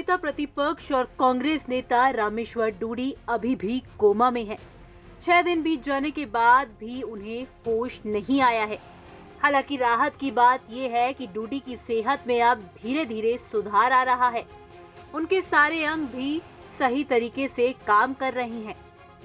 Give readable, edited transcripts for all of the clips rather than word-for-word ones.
नेता प्रतिपक्ष और कांग्रेस नेता रामेश्वर डूडी अभी भी कोमा में हैं। 6 दिन बीत जाने के बाद भी उन्हें होश नहीं आया है। हालांकि राहत की बात यह है कि डूडी की सेहत में अब धीरे धीरे सुधार आ रहा है। उनके सारे अंग भी सही तरीके से काम कर रहे हैं।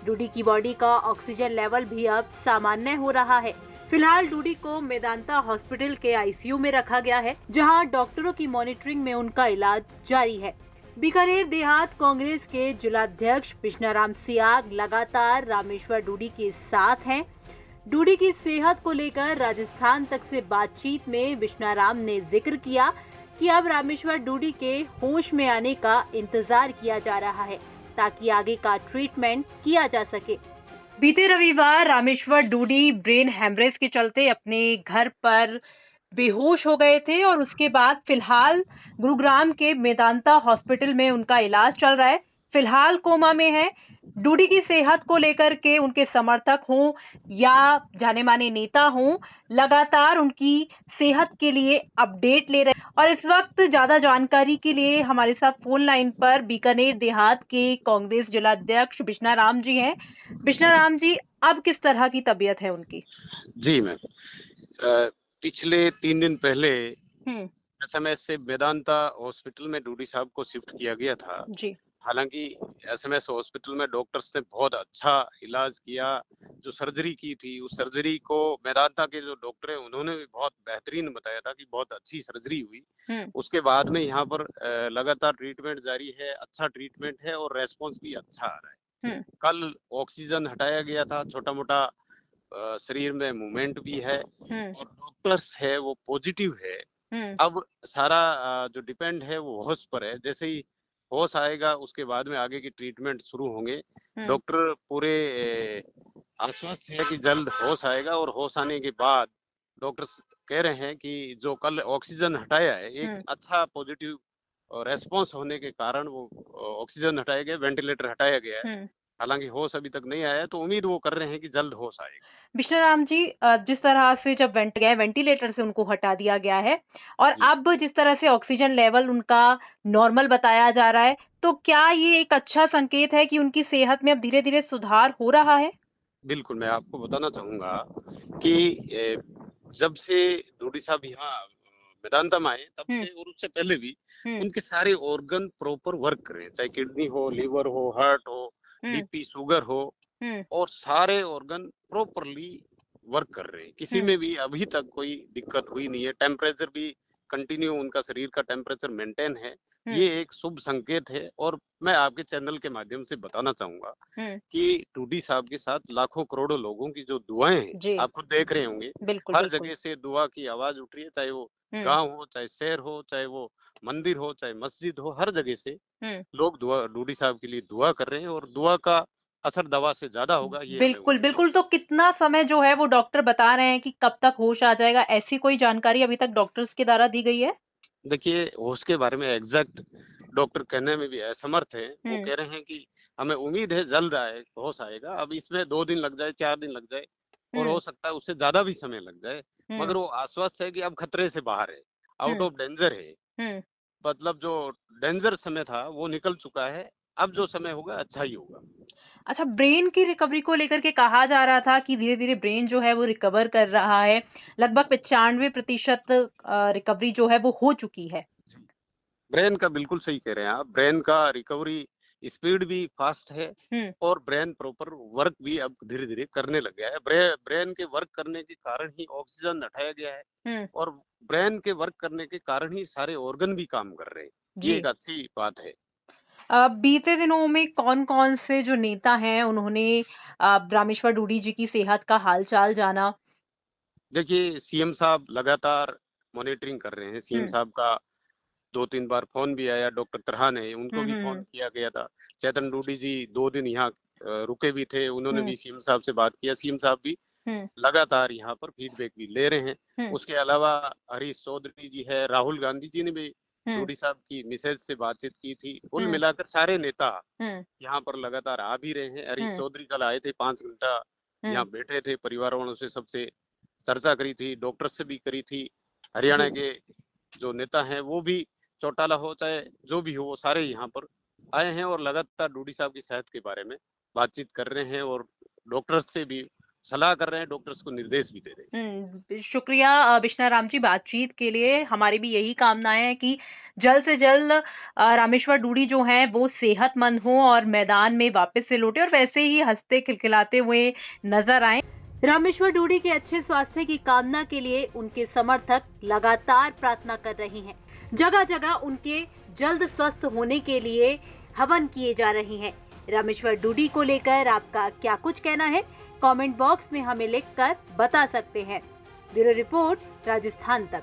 डूडी की बॉडी का ऑक्सीजन लेवल भी अब सामान्य हो रहा है। फिलहाल डूडी को मेदांता हॉस्पिटल के आईसीयू में रखा गया है, जहां डॉक्टरों की मॉनिटरिंग में उनका इलाज जारी है। बीकानेर देहात कांग्रेस के जिलाध्यक्ष बिश्नाराम सियाग लगातार रामेश्वर डूडी के साथ हैं। डूडी की सेहत को लेकर राजस्थान तक से बातचीत में बिश्नाराम ने जिक्र किया कि अब रामेश्वर डूडी के होश में आने का इंतजार किया जा रहा है ताकि आगे का ट्रीटमेंट किया जा सके। बीते रविवार रामेश्वर डूडी ब्रेन हेमरेज के चलते अपने घर पर बेहोश हो गए थे और उसके बाद फिलहाल गुरुग्राम के मेदांता हॉस्पिटल में उनका इलाज चल रहा है। फिलहाल कोमा में है। डूडी की सेहत को लेकर के उनके समर्थक हों या जाने माने नेता हों, लगातार उनकी सेहत के लिए अपडेट ले रहे हैं। और इस वक्त ज्यादा जानकारी के लिए हमारे साथ फोन लाइन पर बीकानेर देहात के कांग्रेस जिलाध्यक्ष बिश्नाराम जी हैं। बिश्नाराम जी, अब किस तरह की तबीयत है उनकी? जी मैम, पिछले 3 दिन पहले हम्म। एसएमएस से वेदांता हॉस्पिटल में डूडी साहब को शिफ्ट किया गया था। जी। हालांकि एसएमएस हॉस्पिटल में डॉक्टर्स ने बहुत अच्छा इलाज किया। जो सर्जरी की थी उस सर्जरी को वेदांता के जो डॉक्टर हैं उन्होंने भी बहुत बेहतरीन बताया था कि बहुत अच्छी सर्जरी हुई। उसके बाद में यहाँ पर लगातार ट्रीटमेंट जारी है, अच्छा ट्रीटमेंट है और रेस्पॉन्स भी अच्छा आ रहा है। कल ऑक्सीजन हटाया गया था, छोटा मोटा शरीर में मूवमेंट भी है और डॉक्टर्स है वो पॉजिटिव है। अब सारा जो डिपेंड है वो होश पर है। जैसे ही होश आएगा उसके बाद में आगे की ट्रीटमेंट शुरू होंगे। डॉक्टर पूरे आश्वस्त है कि जल्द होश आएगा और होश आने के बाद डॉक्टर कह रहे हैं कि जो कल ऑक्सीजन हटाया है एक अच्छा पॉजिटिव रेस्पॉन्स होने के कारण वो ऑक्सीजन हटाया गया, वेंटिलेटर हटाया गया है। हालांकि होश अभी तक नहीं आया, तो उम्मीद वो कर रहे हैं कि जल्द होश आएगा। बिश्नाराम जी, जिस तरह से जब वेंटिलेटर से उनको हटा दिया गया है और अब जिस तरह से ऑक्सीजन लेवल उनका नॉर्मल बताया जा रहा है, तो क्या ये एक अच्छा संकेत है कि उनकी सेहत में अब धीरे धीरे सुधार हो रहा है? बिल्कुल, मैं आपको बताना चाहूंगा कि जब से डूडी साहब यहाँ वेदांता में आए तब से और उससे पहले भी उनके सारे ऑर्गन प्रॉपर वर्क कर रहे हैं, चाहे किडनी हो, लीवर हो, हार्ट हो, बीपी, शुगर हो, और सारे ऑर्गन प्रॉपरली वर्क कर रहे हैं। किसी में भी अभी तक कोई दिक्कत हुई नहीं है। टेम्परेचर भी कंटिन्यू, उनका शरीर का टेम्परेचर मेंटेन है। ये एक शुभ संकेत है। और मैं आपके चैनल के माध्यम से बताना चाहूंगा कि डूडी साहब के साथ लाखों करोड़ों लोगों की जो दुआएं हैं, आप खुद देख रहे होंगे, हर जगह से दुआ की आवाज उठ रही है। चाहे वो गांव हो, चाहे शहर हो, चाहे वो मंदिर हो, चाहे मस्जिद हो, हर जगह से लोग दुआ डूडी साहब के लिए दुआ कर रहे हैं और दुआ का असर दवा से ज्यादा होगा। ये बिल्कुल। तो कितना समय जो है वो डॉक्टर बता रहे हैं कि कब तक होश आ जाएगा, ऐसी कोई जानकारी अभी तक डॉक्टर्स के द्वारा दी गई है? देखिए, होश के बारे में एग्जैक्ट डॉक्टर कहने में भी असमर्थ है। वो कह रहे हैं कि हमें उम्मीद है जल्द होश आएगा। अब इसमें 2 दिन लग जाए, 4 दिन लग जाए और हो सकता है उससे ज्यादा भी समय लग जाए, मगर वो आश्वस्त है कि अब खतरे से बाहर है, आउट ऑफ डेंजर है। मतलब जो डेंजर समय था वो निकल चुका है। अब जो समय होगा अच्छा ही होगा। अच्छा, ब्रेन की रिकवरी को लेकर के कहा जा रहा था कि धीरे धीरे ब्रेन जो है वो रिकवर कर रहा है। लगभग 95% रिकवरी जो है वो हो चुकी है। ब्रेन का बिल्कुल सही कह रहे हैं आप। ब्रेन का रिकवरी स्पीड भी फास्ट है और ब्रेन प्रॉपर वर्क भी अब धीरे धीरे करने लग गया है। ब्रेन के वर्क करने के कारण ही ऑक्सीजन हटाया गया है और ब्रेन के वर्क करने के कारण ही सारे ऑर्गन भी काम कर रहे हैं। ये एक अच्छी बात है। बीते दिनों में कौन-कौन से जो नेता हैं उन्होंने रामेश्वर डूडी जी की सेहत का हालचाल जाना? देखिए, सीएम साहब लगातार मॉनिटरिंग कर रहे हैं। सीएम साहब का 2-3 बार फोन भी आया। डॉक्टर त्रेहान है, उनको भी फोन किया गया था। चेतन डूडी जी 2 दिन यहाँ रुके भी थे, उन्होंने भी सीएम साहब से बात किया। सीएम साहब भी लगातार यहाँ पर फीडबैक भी ले रहे हैं। उसके अलावा हरीश चौधरी जी है, राहुल गांधी जी ने भी डूडी साहब की मिसेज से बातचीत की थी। कुल मिलाकर सारे नेता यहाँ पर लगातार आ भी रहे हैं। हरीश चौधरी कल आए थे, 5 घंटा यहाँ बैठे थे, परिवार वालों से सबसे चर्चा करी थी, डॉक्टर से भी करी थी। हरियाणा के जो नेता हैं वो भी चौटाला हो चाहे जो भी हो, वो सारे यहाँ पर आए हैं और लगातार डूडी साहब की सेहत के बारे में बातचीत कर रहे हैं और डॉक्टर्स से भी सलाह कर रहे हैं, डॉक्टर्स को निर्देश भी दे रहे हैं। शुक्रिया बिश्ना राम जी बातचीत के लिए। हमारी भी यही कामनाएं है कि जल्द से जल्द रामेश्वर डूडी जो हैं वो सेहतमंद हों और मैदान में वापस से लौटे और वैसे ही हंसते खिलखिलाते हुए नजर आए। रामेश्वर डूडी के अच्छे स्वास्थ्य की कामना के लिए उनके समर्थक लगातार प्रार्थना कर रहे हैं। जगह जगह उनके जल्द स्वस्थ होने के लिए हवन किए जा रहे हैं। रामेश्वर डूडी को लेकर आपका क्या कुछ कहना है? कमेंट बॉक्स में हमें लिखकर बता सकते हैं। ब्यूरो रिपोर्ट, राजस्थान तक।